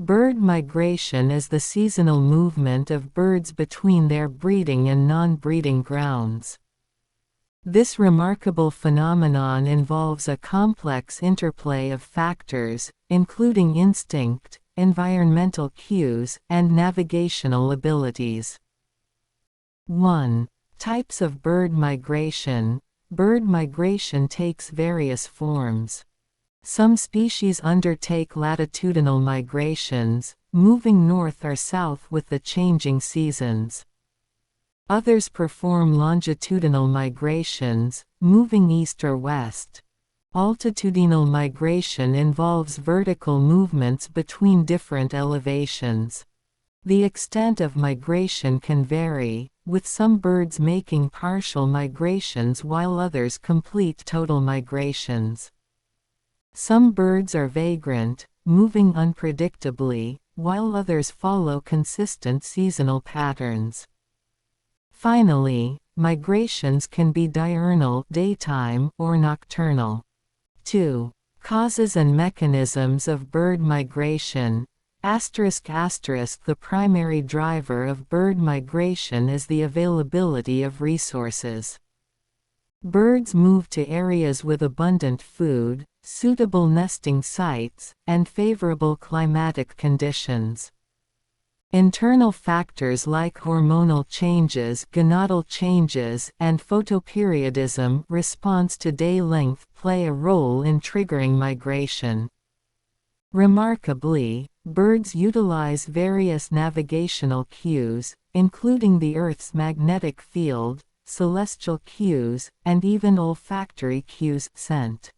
Bird migration is the seasonal movement of birds between their breeding and non-breeding grounds. This remarkable phenomenon involves a complex interplay of factors, including instinct, environmental cues, and navigational abilities. 1. Types of bird migration. Bird migration takes various forms. Some species undertake latitudinal migrations, moving north or south with the changing seasons. Others perform longitudinal migrations, moving east or west. Altitudinal migration involves vertical movements between different elevations. The extent of migration can vary, with some birds making partial migrations while others complete total migrations. Some birds are vagrant, moving unpredictably, while others follow consistent seasonal patterns. Finally, migrations can be diurnal daytime or nocturnal. 2. Causes and mechanisms of bird migration. The primary driver of bird migration is the availability of resources. Birds move to areas with abundant food, suitable nesting sites, and favorable climatic conditions. Internal factors like hormonal changes, gonadal changes, and photoperiodism response to day length play a role in triggering migration. Remarkably, birds utilize various navigational cues, including the Earth's magnetic field, celestial cues, and even olfactory cues, scent.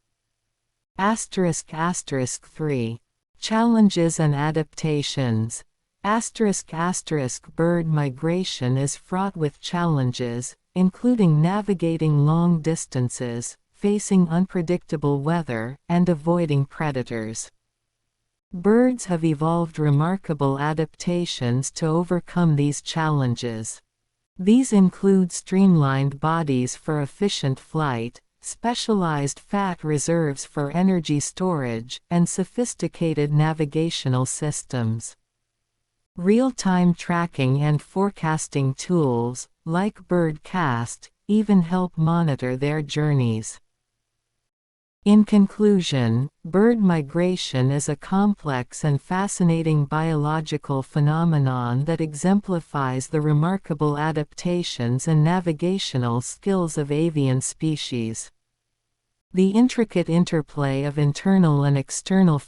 ***3. Challenges and adaptations. Bird migration is fraught with challenges, including navigating long distances, facing unpredictable weather, and avoiding predators. Birds have evolved remarkable adaptations to overcome these challenges. These include streamlined bodies for efficient flight, specialized fat reserves for energy storage, and sophisticated navigational systems. Real-time tracking and forecasting tools, like Birdcast, even help monitor their journeys. In conclusion, bird migration is a complex and fascinating biological phenomenon that exemplifies the remarkable adaptations and navigational skills of avian species. The intricate interplay of internal and external